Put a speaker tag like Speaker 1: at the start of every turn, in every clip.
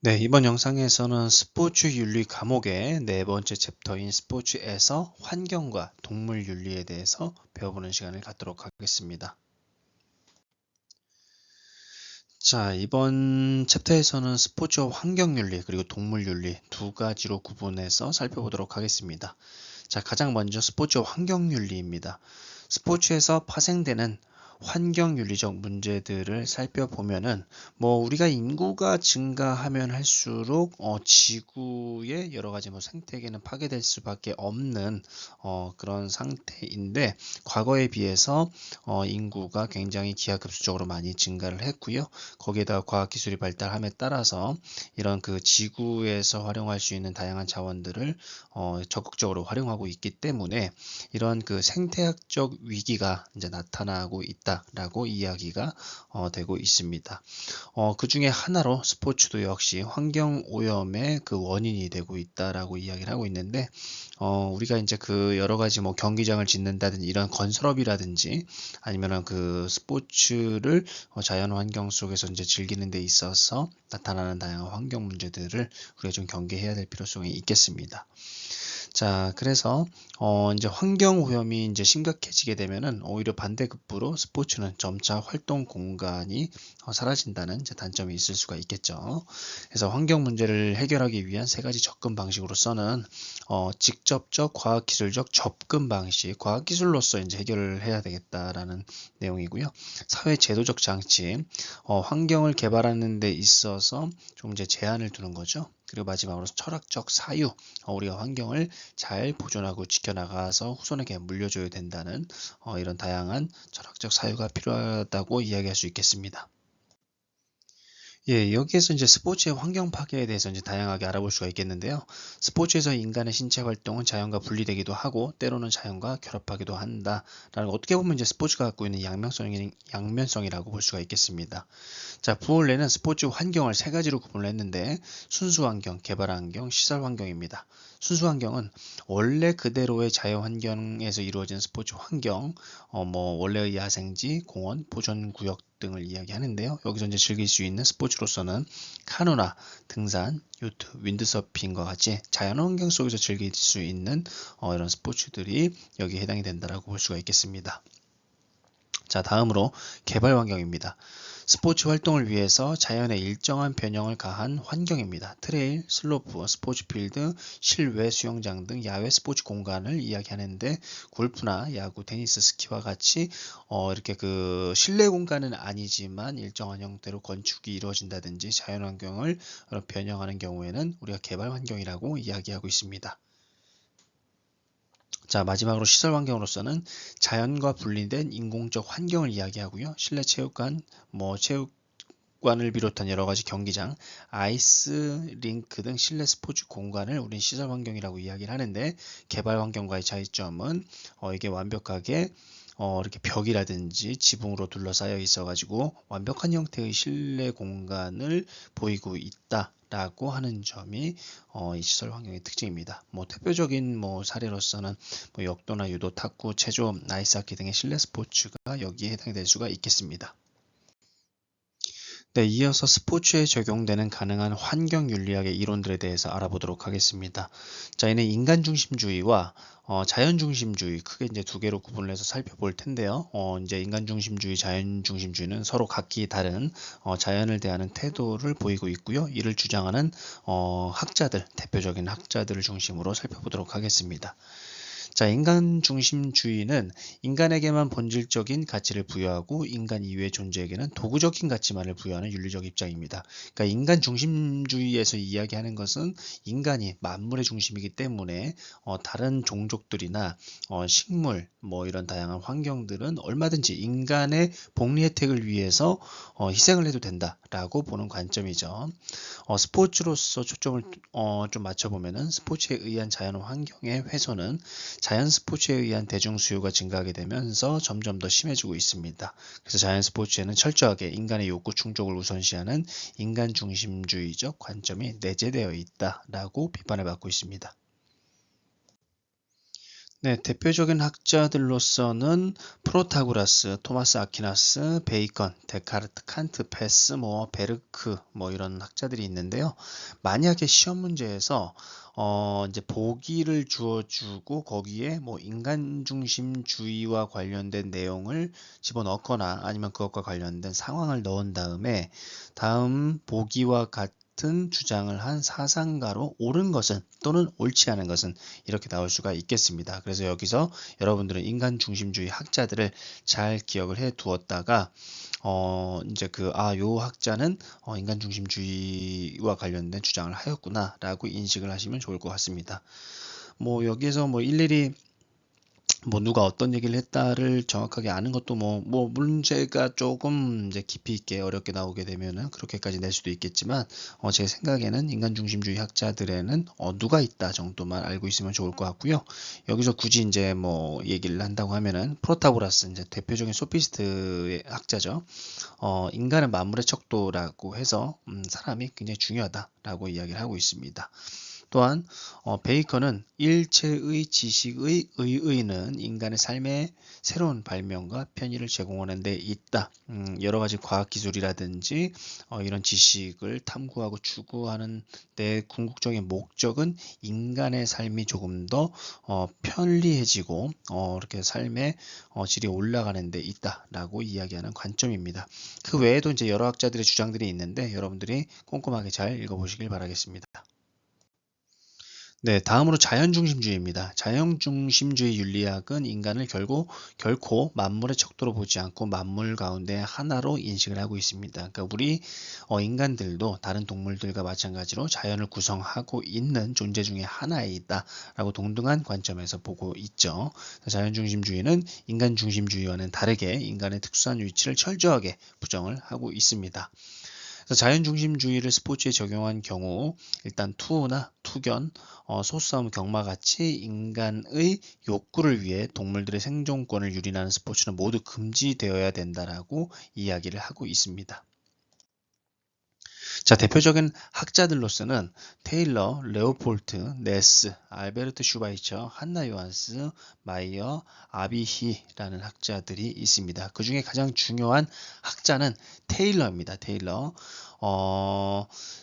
Speaker 1: 네, 이번 영상에서는 스포츠 윤리 과목의 네 번째 챕터인 스포츠에서 환경과 동물 윤리에 대해서 배워보는 시간을 갖도록 하겠습니다. 자, 이번 챕터에서는 스포츠와 환경 윤리 그리고 동물 윤리 두 가지로 구분해서 살펴보도록 하겠습니다. 자, 가장 먼저 스포츠와 환경 윤리입니다. 스포츠에서 파생되는 환경 윤리적 문제들을 살펴보면은 우리가 인구가 증가하면 할수록 지구의 여러 가지 생태계는 파괴될 수밖에 없는 그런 상태인데, 과거에 비해서 인구가 굉장히 기하급수적으로 많이 증가를 했고요. 거기에다가 과학기술이 발달함에 따라서 이런 그 지구에서 활용할 수 있는 다양한 자원들을 적극적으로 활용하고 있기 때문에 이런 그 생태학적 위기가 이제 나타나고 있다라고 이야기가 되고 있습니다. 그 중에 하나로 스포츠도 역시 환경 오염의 그 원인이 되고 있다라고 이야기를 하고 있는데, 우리가 이제 그 여러 가지 경기장을 짓는다든지 이런 건설업이라든지 아니면은 그 스포츠를 자연 환경 속에서 이제 즐기는 데 있어서 나타나는 다양한 환경 문제들을 우리가 좀 경계해야 될 필요성이 있겠습니다. 자, 그래서 이제 환경 오염이 이제 심각해지게 되면은 오히려 반대급부로 스포츠는 점차 활동 공간이 사라진다는 이제 단점이 있을 수가 있겠죠. 그래서 환경 문제를 해결하기 위한 세 가지 접근 방식으로서는 직접적 과학기술적 접근 방식, 과학기술로서 이제 해결을 해야 되겠다라는 내용이고요. 사회 제도적 장치, 환경을 개발하는 데 있어서 좀 이제 제한을 두는 거죠. 그리고 마지막으로 철학적 사유, 우리가 환경을 잘 보존하고 지켜나가서 후손에게 물려줘야 된다는 이런 다양한 철학적 사유가 필요하다고 이야기할 수 있겠습니다. 예, 여기에서 이제 스포츠의 환경 파괴에 대해서 이제 다양하게 알아볼 수가 있겠는데요. 스포츠에서 인간의 신체 활동은 자연과 분리되기도 하고 때로는 자연과 결합하기도 한다라는, 어떻게 보면 이제 스포츠가 갖고 있는 양면성이라고 볼 수가 있겠습니다. 자, 부올레는 스포츠 환경을 세 가지로 구분을 했는데, 순수 환경, 개발 환경, 시설 환경입니다. 순수 환경은 원래 그대로의 자연 환경에서 이루어진 스포츠 환경, 원래의 야생지, 공원, 보전 구역 등을 이야기하는데요. 여기서 이제 즐길 수 있는 스포츠로서는 카누나, 등산, 요트, 윈드서핑과 같이 자연 환경 속에서 즐길 수 있는 이런 스포츠들이 여기에 해당이 된다라고 볼 수가 있겠습니다. 자, 다음으로 개발 환경입니다. 스포츠 활동을 위해서 자연의 일정한 변형을 가한 환경입니다. 트레일, 슬로프, 스포츠 필드, 실외 수영장 등 야외 스포츠 공간을 이야기하는데, 골프나 야구, 테니스, 스키와 같이 이렇게 그 실내 공간은 아니지만 일정한 형태로 건축이 이루어진다든지 자연 환경을 변형하는 경우에는 우리가 개발 환경이라고 이야기하고 있습니다. 자, 마지막으로 시설 환경으로서는 자연과 분리된 인공적 환경을 이야기하고요. 실내 체육관, 체육관을 비롯한 여러 가지 경기장, 아이스 링크 등 실내 스포츠 공간을 우린 시설 환경이라고 이야기를 하는데, 개발 환경과의 차이점은 이게 완벽하게 이렇게 벽이라든지 지붕으로 둘러싸여 있어가지고 완벽한 형태의 실내 공간을 보이고 있다라고 하는 점이 이 시설 환경의 특징입니다. 대표적인 사례로서는 역도나 유도, 탁구, 체조, 아이스하키 등의 실내 스포츠가 여기에 해당이 될 수가 있겠습니다. 네, 이어서 스포츠에 적용되는 가능한 환경 윤리학의 이론들에 대해서 알아보도록 하겠습니다. 자, 이는 인간 중심주의와 자연 중심주의, 크게 이제 두 개로 구분을 해서 살펴볼 텐데요. 이제 인간 중심주의, 자연 중심주의는 서로 각기 다른 자연을 대하는 태도를 보이고 있고요. 이를 주장하는 학자들, 대표적인 학자들을 중심으로 살펴보도록 하겠습니다. 자, 인간 중심주의는 인간에게만 본질적인 가치를 부여하고 인간 이외의 존재에게는 도구적인 가치만을 부여하는 윤리적 입장입니다. 그러니까 인간 중심주의에서 이야기하는 것은 인간이 만물의 중심이기 때문에 다른 종족들이나 식물, 이런 다양한 환경들은 얼마든지 인간의 복리 혜택을 위해서 희생을 해도 된다라고 보는 관점이죠. 스포츠로서 초점을 좀 맞춰보면은, 스포츠에 의한 자연 환경의 훼손은 자연 스포츠에 의한 대중 수요가 증가하게 되면서 점점 더 심해지고 있습니다. 그래서 자연 스포츠에는 철저하게 인간의 욕구 충족을 우선시하는 인간 중심주의적 관점이 내재되어 있다라고 비판을 받고 있습니다. 네, 대표적인 학자들로서는 프로타고라스, 토마스 아퀴나스, 베이컨, 데카르트, 칸트, 베스, 베르크 이런 학자들이 있는데요. 만약에 시험 문제에서 이제 보기를 주어주고 거기에 인간 중심주의와 관련된 내용을 집어넣거나 아니면 그것과 관련된 상황을 넣은 다음에 다음 보기와 같은 주장을 한 사상가로 옳은 것은 또는 옳지 않은 것은 이렇게 나올 수가 있겠습니다. 그래서 여기서 여러분들은 인간 중심주의 학자들을 잘 기억을 해 두었다가 이제 요 학자는 인간 중심주의와 관련된 주장을 하였구나라고 인식을 하시면 좋을 것 같습니다. 여기에서 일일이 누가 어떤 얘기를 했다를 정확하게 아는 것도 문제가 조금 이제 깊이 있게 어렵게 나오게 되면은 그렇게까지 낼 수도 있겠지만 제 생각에는 인간 중심주의 학자들에는 누가 있다 정도만 알고 있으면 좋을 것 같고요. 여기서 굳이 이제 얘기를 한다고 하면은 프로타고라스 이제 대표적인 소피스트의 학자죠. 인간은 만물의 척도라고 해서 사람이 굉장히 중요하다라고 이야기를 하고 있습니다. 또한 베이컨은 일체의 지식의 의의는 인간의 삶의 새로운 발명과 편의를 제공하는 데 있다. 여러 가지 과학기술이라든지 이런 지식을 탐구하고 추구하는 데 궁극적인 목적은 인간의 삶이 조금 더 편리해지고 이렇게 삶의 질이 올라가는 데 있다라고 이야기하는 관점입니다. 그 외에도 이제 여러 학자들의 주장들이 있는데 여러분들이 꼼꼼하게 잘 읽어보시길 바라겠습니다. 네, 다음으로 자연중심주의입니다. 자연중심주의 윤리학은 인간을 결코 만물의 척도로 보지 않고 만물 가운데 하나로 인식을 하고 있습니다. 그러니까 우리 인간들도 다른 동물들과 마찬가지로 자연을 구성하고 있는 존재 중에 하나이다라고 동등한 관점에서 보고 있죠. 자연중심주의는 인간중심주의와는 다르게 인간의 특수한 위치를 철저하게 부정을 하고 있습니다. 자연중심주의를 스포츠에 적용한 경우 일단 투우나 투견, 소싸움, 경마 같이 인간의 욕구를 위해 동물들의 생존권을 유린하는 스포츠는 모두 금지되어야 된다라고 이야기를 하고 있습니다. 자, 대표적인 학자들로서는 테일러, 레오폴트, 네스, 알베르트 슈바이처, 한나 요한스, 마이어, 아비히라는 학자들이 있습니다. 그 중에 가장 중요한 학자는 테일러입니다. 테일러.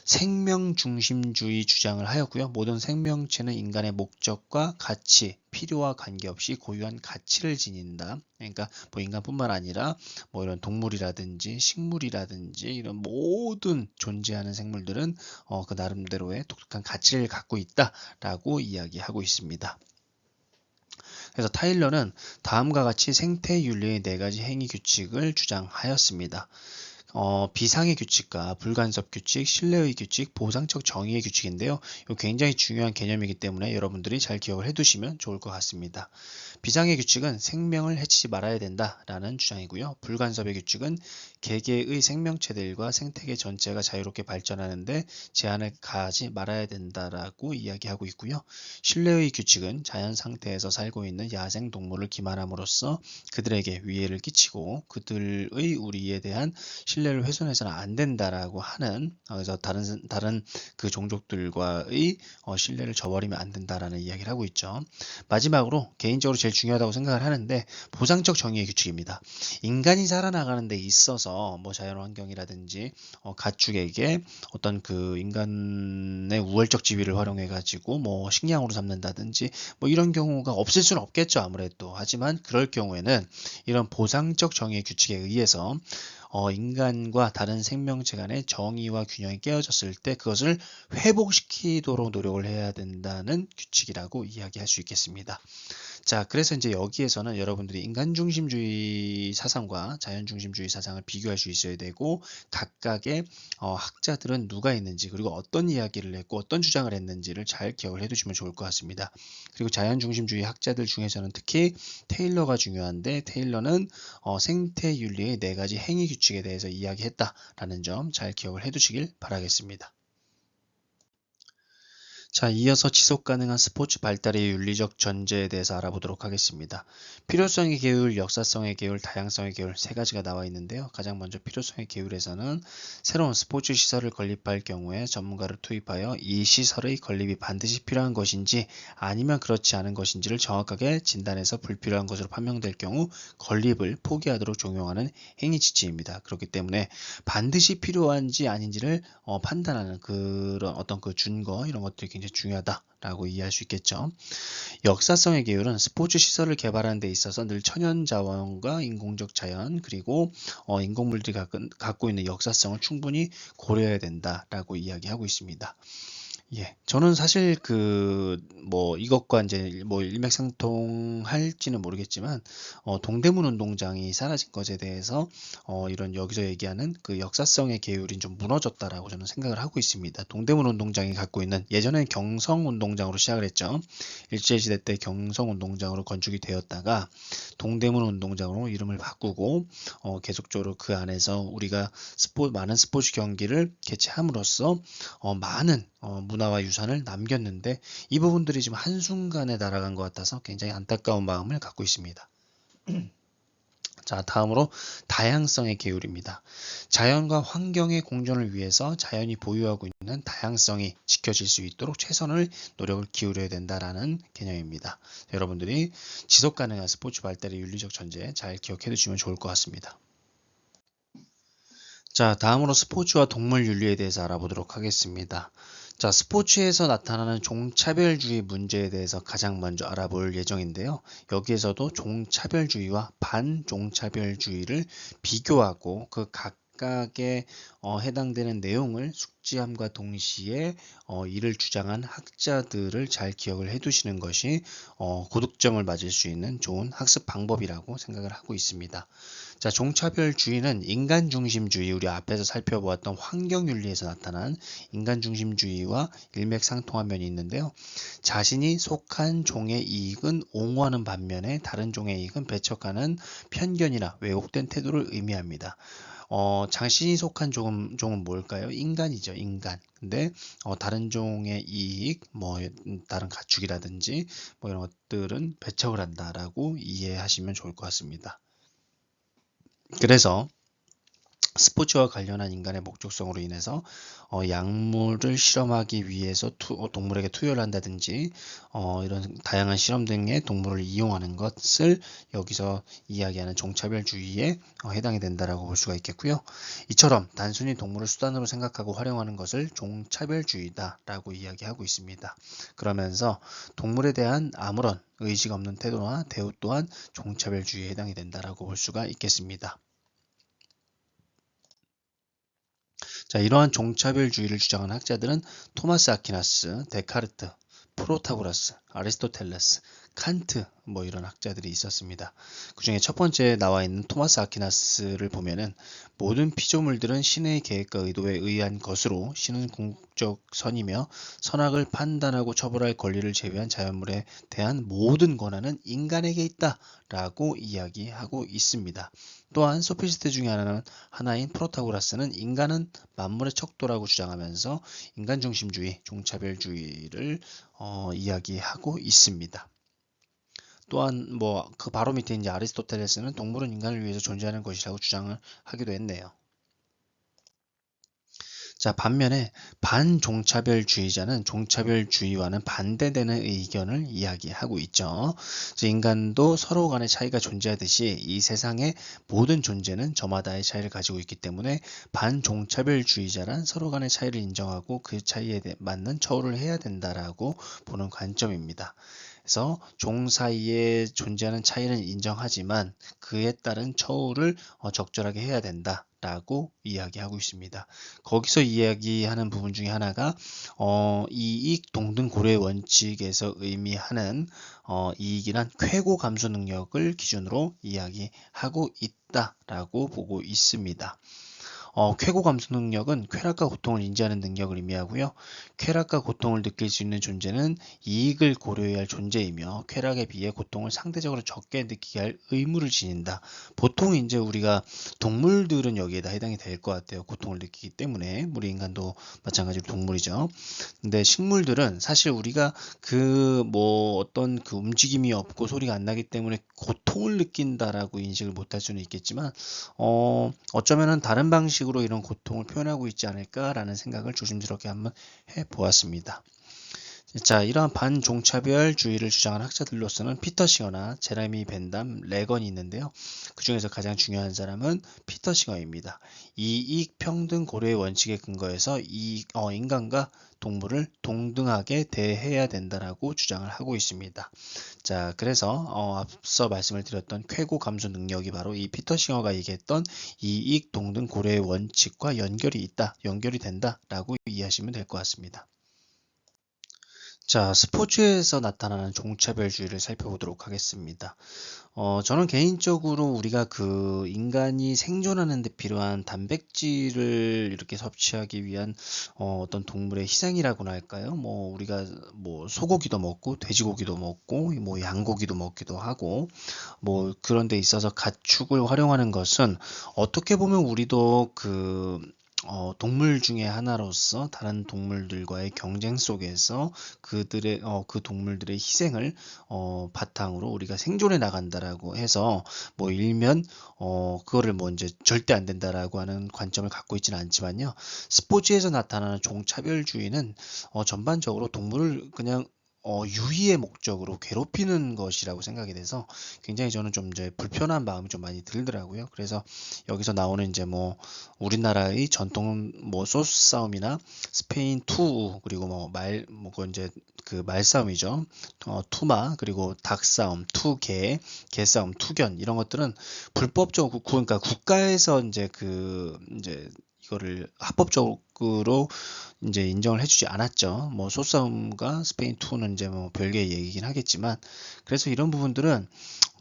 Speaker 1: 생명 중심주의 주장을 하였고요. 모든 생명체는 인간의 목적과 가치, 필요와 관계없이 고유한 가치를 지닌다. 그러니까 인간뿐만 아니라 이런 동물이라든지 식물이라든지 이런 모든 존재하는 생물들은 그 나름대로의 독특한 가치를 갖고 있다라고 이야기하고 있습니다. 그래서 타일러는 다음과 같이 생태윤리의 4가지 행위 규칙을 주장하였습니다. 비상의 규칙과 불간섭 규칙, 신뢰의 규칙, 보상적 정의의 규칙인데요. 이거 굉장히 중요한 개념이기 때문에 여러분들이 잘 기억을 해두시면 좋을 것 같습니다. 비상의 규칙은 생명을 해치지 말아야 된다라는 주장이고요. 불간섭의 규칙은 개개의 생명체들과 생태계 전체가 자유롭게 발전하는데 제한을 가하지 말아야 된다라고 이야기하고 있고요. 신뢰의 규칙은 자연 상태에서 살고 있는 야생 동물을 기만함으로써 그들에게 위해를 끼치고 그들의 우리에 대한 신뢰를 훼손해서는 안 된다라고 하는 그래서 다른 그 종족들과의 신뢰를 저버리면 안 된다라는 이야기를 하고 있죠. 마지막으로 개인적으로 제일 중요하다고 생각을 하는데 보상적 정의의 규칙입니다. 인간이 살아나가는 데 있어서 자연환경이라든지 가축에게 어떤 그 인간의 우월적 지위를 활용해 가지고 식량으로 삼는다든지 이런 경우가 없을 수는 없겠죠 아무래도. 하지만 그럴 경우에는 이런 보상적 정의의 규칙에 의해서 인간과 다른 생명체 간의 정의와 균형이 깨어졌을 때 그것을 회복시키도록 노력을 해야 된다는 규칙이라고 이야기할 수 있겠습니다. 자, 그래서 이제 여기에서는 여러분들이 인간중심주의 사상과 자연중심주의 사상을 비교할 수 있어야 되고 각각의 학자들은 누가 있는지 그리고 어떤 이야기를 했고 어떤 주장을 했는지를 잘 기억을 해두시면 좋을 것 같습니다. 그리고 자연중심주의 학자들 중에서는 특히 테일러가 중요한데 테일러는 생태윤리의 4가지 행위 규칙에 대해서 이야기했다라는 점 잘 기억을 해두시길 바라겠습니다. 자, 이어서 지속 가능한 스포츠 발달의 윤리적 전제에 대해서 알아보도록 하겠습니다. 필요성의 계율, 역사성의 계율, 다양성의 계율 세 가지가 나와 있는데요. 가장 먼저 필요성의 계율에서는 새로운 스포츠 시설을 건립할 경우에 전문가를 투입하여 이 시설의 건립이 반드시 필요한 것인지 아니면 그렇지 않은 것인지를 정확하게 진단해서 불필요한 것으로 판명될 경우 건립을 포기하도록 종용하는 행위 지침입니다. 그렇기 때문에 반드시 필요한지 아닌지를 판단하는 그런 어떤 그 준거 이런 것들이 굉장히 중요하다라고 이해할 수 있겠죠. 역사성의 계율은 스포츠 시설을 개발하는 데 있어서 늘 천연 자원과 인공적 자연 그리고 인공물들이 갖고 있는 역사성을 충분히 고려해야 된다라고 이야기하고 있습니다. 예, 저는 사실 이것과 이제 일맥상통할지는 모르겠지만, 동대문 운동장이 사라진 것에 대해서, 이런 여기서 얘기하는 그 역사성의 계율이 좀 무너졌다라고 저는 생각을 하고 있습니다. 동대문 운동장이 갖고 있는, 예전엔 경성 운동장으로 시작을 했죠. 일제시대 때 경성 운동장으로 건축이 되었다가, 동대문 운동장으로 이름을 바꾸고, 계속적으로 그 안에서 우리가 많은 스포츠 경기를 개최함으로써, 많은 문화와 유산을 남겼는데 이 부분들이 지금 한순간에 날아간 것 같아서 굉장히 안타까운 마음을 갖고 있습니다. 자, 다음으로 다양성의 계율입니다. 자연과 환경의 공존을 위해서 자연이 보유하고 있는 다양성이 지켜질 수 있도록 최선의 노력을 기울여야 된다라는 개념입니다. 여러분들이 지속 가능한 스포츠 발달의 윤리적 전제 잘 기억해 두시면 좋을 것 같습니다. 자, 다음으로 스포츠와 동물 윤리에 대해서 알아보도록 하겠습니다. 자, 스포츠에서 나타나는 종차별주의 문제에 대해서 가장 먼저 알아볼 예정인데요. 여기에서도 종차별주의와 반종차별주의를 비교하고 그 각각의 해당되는 내용을 숙지함과 동시에 이를 주장한 학자들을 잘 기억을 해두시는 것이 고득점을 맞을 수 있는 좋은 학습 방법이라고 생각을 하고 있습니다. 자, 종차별주의는 인간중심주의, 우리 앞에서 살펴보았던 환경윤리에서 나타난 인간중심주의와 일맥상통한 면이 있는데요. 자신이 속한 종의 이익은 옹호하는 반면에 다른 종의 이익은 배척하는 편견이나 왜곡된 태도를 의미합니다. 자신이 속한 종은 뭘까요? 인간이죠, 인간. 근데 다른 종의 이익, 다른 가축이라든지 이런 것들은 배척을 한다라고 이해하시면 좋을 것 같습니다. 그래서 스포츠와 관련한 인간의 목적성으로 인해서 약물을 실험하기 위해서 동물에게 투여를 한다든지 이런 다양한 실험 등의 동물을 이용하는 것을 여기서 이야기하는 종차별주의에 해당이 된다라고 볼 수가 있겠고요. 이처럼 단순히 동물을 수단으로 생각하고 활용하는 것을 종차별주의다라고 이야기하고 있습니다. 그러면서 동물에 대한 아무런 의지가 없는 태도나 대우 또한 종차별주의에 해당이 된다라고 볼 수가 있겠습니다. 자, 이러한 종차별주의를 주장한 학자들은 토마스 아퀴나스, 데카르트, 프로타고라스, 아리스토텔레스, 칸트 이런 학자들이 있었습니다. 그 중에 첫 번째 나와 있는 토마스 아퀴나스를 보면은 모든 피조물들은 신의 계획과 의도에 의한 것으로 신은 궁극적 선이며 선악을 판단하고 처벌할 권리를 제외한 자연물에 대한 모든 권한은 인간에게 있다라고 이야기하고 있습니다. 또한 소피스트 중에 하나인 프로타고라스는 인간은 만물의 척도라고 주장하면서 인간중심주의, 종차별주의를 이야기하고 있습니다. 또한 그 바로 밑에 이제 아리스토텔레스는 동물은 인간을 위해서 존재하는 것이라고 주장을 하기도 했네요. 자, 반면에 반종차별주의자는 종차별주의와는 반대되는 의견을 이야기하고 있죠. 인간도 서로 간의 차이가 존재하듯이 이 세상의 모든 존재는 저마다의 차이를 가지고 있기 때문에 반종차별주의자란 서로 간의 차이를 인정하고 그 차이에 맞는 처우를 해야 된다라고 보는 관점입니다. 그래서 종 사이에 존재하는 차이는 인정하지만 그에 따른 처우를 적절하게 해야 된다라고 이야기하고 있습니다. 거기서 이야기하는 부분 중에 하나가 이익 동등 고려의 원칙에서 의미하는 이익이란 쾌고 감소 능력을 기준으로 이야기하고 있다라고 보고 있습니다. 쾌고 감수 능력은 쾌락과 고통을 인지하는 능력을 의미하고요. 쾌락과 고통을 느낄 수 있는 존재는 이익을 고려해야 할 존재이며 쾌락에 비해 고통을 상대적으로 적게 느끼게 할 의무를 지닌다. 보통 이제 우리가 동물들은 여기에다 해당이 될 것 같아요. 고통을 느끼기 때문에 우리 인간도 마찬가지로 동물이죠. 근데 식물들은 사실 우리가 그 뭐 어떤 그 움직임이 없고 소리가 안 나기 때문에 고통을 느낀다라고 인식을 못할 수는 있겠지만 어쩌면은 다른 방식으로 이런 고통을 표현하고 있지 않을까라는 생각을 조심스럽게 한번 해보았습니다. 자, 이러한 반종차별주의를 주장한 학자들로서는 피터 싱어나 제레미 벤담, 레건이 있는데요. 그 중에서 가장 중요한 사람은 피터 싱어입니다. 이익 평등 고려의 원칙에 근거해서 인간과 동물을 동등하게 대해야 된다라고 주장을 하고 있습니다. 자, 그래서 앞서 말씀을 드렸던 쾌고 감수 능력이 바로 이 피터 싱어가 얘기했던 이익 동등 고려의 원칙과 연결이 된다라고 이해하시면 될 것 같습니다. 자, 스포츠에서 나타나는 종차별주의를 살펴보도록 하겠습니다. 저는 개인적으로 우리가 그 인간이 생존하는 데 필요한 단백질을 이렇게 섭취하기 위한 어떤 동물의 희생이라고나 할까요? 뭐 우리가 뭐 소고기도 먹고 돼지고기도 먹고 뭐 양고기도 먹기도 하고 뭐 그런 데 있어서 가축을 활용하는 것은 어떻게 보면 우리도 그 동물 중에 하나로서 다른 동물들과의 경쟁 속에서 그 동물들의 희생을 바탕으로 우리가 생존해 나간다라고 해서 뭐 일면 그거를 뭐 이제 절대 안 된다라고 하는 관점을 갖고 있지는 않지만요. 스포츠에서 나타나는 종차별주의는 전반적으로 동물을 그냥 유희의 목적으로 괴롭히는 것이라고 생각이 돼서 굉장히 저는 좀 이제 불편한 마음이 좀 많이 들더라고요. 그래서 여기서 나오는 이제 뭐 우리나라의 전통 뭐 소스 싸움이나 스페인 투우 그리고 그건 이제 그 말싸움이죠. 투마 그리고 닭 싸움, 투개, 개 싸움, 투견 이런 것들은 불법적으로 그러니까 국가에서 이제 이제 이거를 합법적으로 이제 인정을 해주지 않았죠. 뭐 소싸움과 스페인 투는 이제 뭐 별개의 얘기긴 하겠지만 그래서 이런 부분들은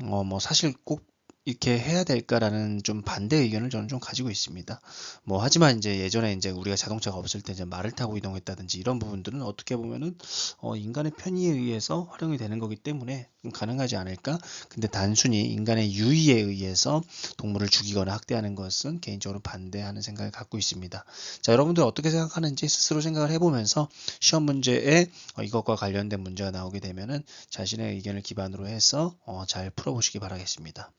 Speaker 1: 뭐 사실 꼭 이렇게 해야 될까라는 좀 반대 의견을 저는 좀 가지고 있습니다. 뭐 하지만 이제 예전에 이제 우리가 자동차가 없을 때 이제 말을 타고 이동했다든지 이런 부분들은 어떻게 보면은 인간의 편의에 의해서 활용이 되는 거기 때문에 가능하지 않을까? 근데 단순히 인간의 유의에 의해서 동물을 죽이거나 학대하는 것은 개인적으로 반대하는 생각을 갖고 있습니다. 자, 여러분들 어떻게 생각하는지 스스로 생각을 해보면서 시험 문제에 이것과 관련된 문제가 나오게 되면은 자신의 의견을 기반으로 해서 잘 풀어보시기 바라겠습니다.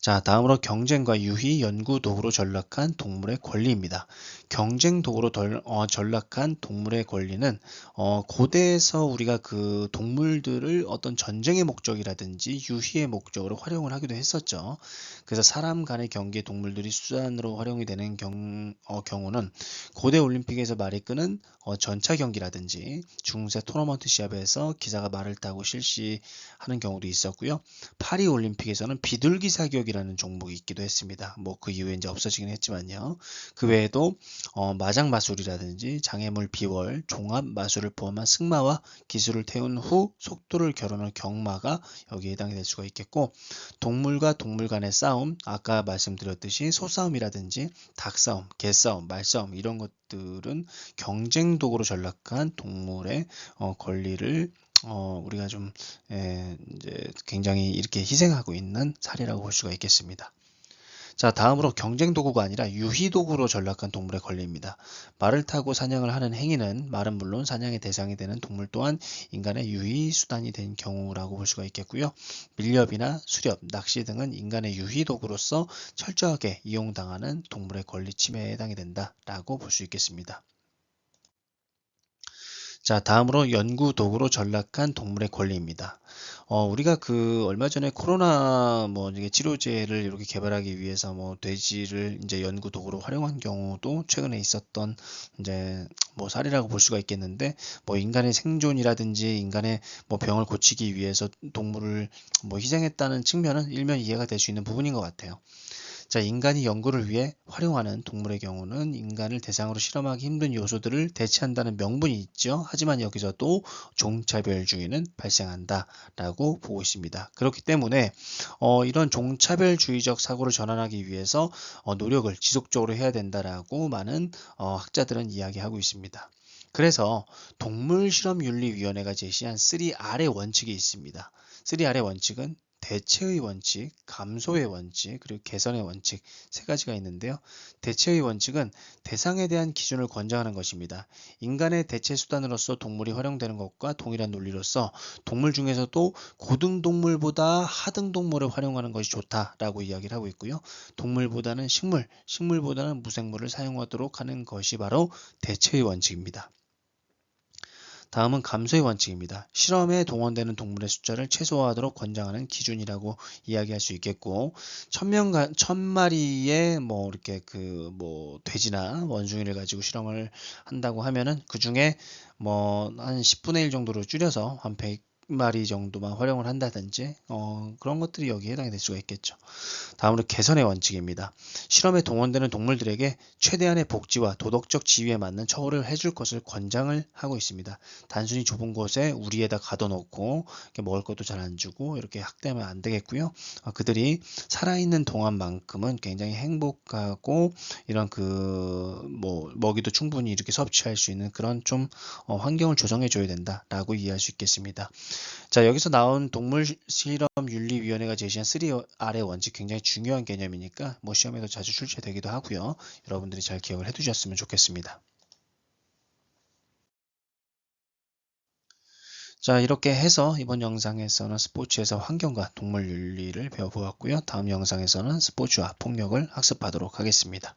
Speaker 1: 자, 다음으로 경쟁과 유희 연구 도구로 전락한 동물의 권리입니다. 경쟁 도구로 전락한 동물의 권리는 고대에서 우리가 그 동물들을 어떤 전쟁의 목적이라든지 유희의 목적으로 활용을 하기도 했었죠. 그래서 사람 간의 경기에 동물들이 수단으로 활용이 되는 경우는 고대 올림픽에서 말이 끄는 전차 경기라든지 중세 토너먼트 시합에서 기사가 말을 타고 실시하는 경우도 있었고요. 파리 올림픽에서는 비둘기 사격이라는 종목이 있기도 했습니다. 뭐 그 이후에 이제 없어지긴 했지만요. 그 외에도 마장 마술이라든지 장애물 비월, 종합 마술을 포함한 승마와 기술을 태운 후 속도를 겨루는 경마가 여기에 해당이 될 수가 있겠고 동물과 동물 간의 싸움, 아까 말씀드렸듯이 소싸움이라든지 닭싸움, 개싸움, 말싸움 이런 것들은 경쟁 도구로 전락한 동물의 권리를 우리가 좀 이제 굉장히 이렇게 희생하고 있는 사례라고 볼 수가 있겠습니다. 자, 다음으로 경쟁 도구가 아니라 유희 도구로 전락한 동물의 권리입니다. 말을 타고 사냥을 하는 행위는 말은 물론 사냥의 대상이 되는 동물 또한 인간의 유희 수단이 된 경우라고 볼 수가 있겠고요. 밀렵이나 수렵, 낚시 등은 인간의 유희 도구로서 철저하게 이용당하는 동물의 권리 침해에 해당이 된다라고 볼 수 있겠습니다. 자, 다음으로 연구 도구로 전락한 동물의 권리입니다. 우리가 그 얼마 전에 코로나 뭐 이게 치료제를 이렇게 개발하기 위해서 뭐 돼지를 이제 연구 도구로 활용한 경우도 최근에 있었던 이제 뭐 사례라고 볼 수가 있겠는데 뭐 인간의 생존이라든지 인간의 뭐 병을 고치기 위해서 동물을 뭐 희생했다는 측면은 일면 이해가 될 수 있는 부분인 것 같아요. 자, 인간이 연구를 위해 활용하는 동물의 경우는 인간을 대상으로 실험하기 힘든 요소들을 대체한다는 명분이 있죠. 하지만 여기서도 종차별주의는 발생한다라고 보고 있습니다. 그렇기 때문에 이런 종차별주의적 사고를 전환하기 위해서 노력을 지속적으로 해야 된다라고 많은 학자들은 이야기하고 있습니다. 그래서 동물실험윤리위원회가 제시한 3R의 원칙이 있습니다. 3R의 원칙은 대체의 원칙, 감소의 원칙, 그리고 개선의 원칙 세 가지가 있는데요. 대체의 원칙은 대상에 대한 기준을 권장하는 것입니다. 인간의 대체 수단으로서 동물이 활용되는 것과 동일한 논리로서 동물 중에서도 고등동물보다 하등동물을 활용하는 것이 좋다라고 이야기를 하고 있고요. 동물보다는 식물, 식물보다는 무생물을 사용하도록 하는 것이 바로 대체의 원칙입니다. 다음은 감소의 원칙입니다. 실험에 동원되는 동물의 숫자를 최소화하도록 권장하는 기준이라고 이야기할 수 있겠고, 1000마리의 이렇게 돼지나 원숭이를 가지고 실험을 한다고 하면은 그 중에 한 10분의 1 정도로 줄여서 한 100마리 정도만 활용을 한다든지 그런 것들이 여기에 해당이 될 수가 있겠죠. 다음으로 개선의 원칙입니다. 실험에 동원되는 동물들에게 최대한의 복지와 도덕적 지위에 맞는 처우를 해줄 것을 권장을 하고 있습니다. 단순히 좁은 곳에 우리에다 가둬놓고 먹을 것도 잘 안 주고 이렇게 학대하면 안 되겠고요. 그들이 살아있는 동안만큼은 굉장히 행복하고 이런 먹이도 충분히 이렇게 섭취할 수 있는 그런 좀 환경을 조성해 줘야 된다라고 이해할 수 있겠습니다. 자, 여기서 나온 동물실험윤리위원회가 제시한 3R의 원칙 굉장히 중요한 개념이니까 시험에도 자주 출제되기도 하고요. 여러분들이 잘 기억을 해두셨으면 좋겠습니다. 자, 이렇게 해서 이번 영상에서는 스포츠에서 환경과 동물 윤리를 배워보았고요. 다음 영상에서는 스포츠와 폭력을 학습하도록 하겠습니다.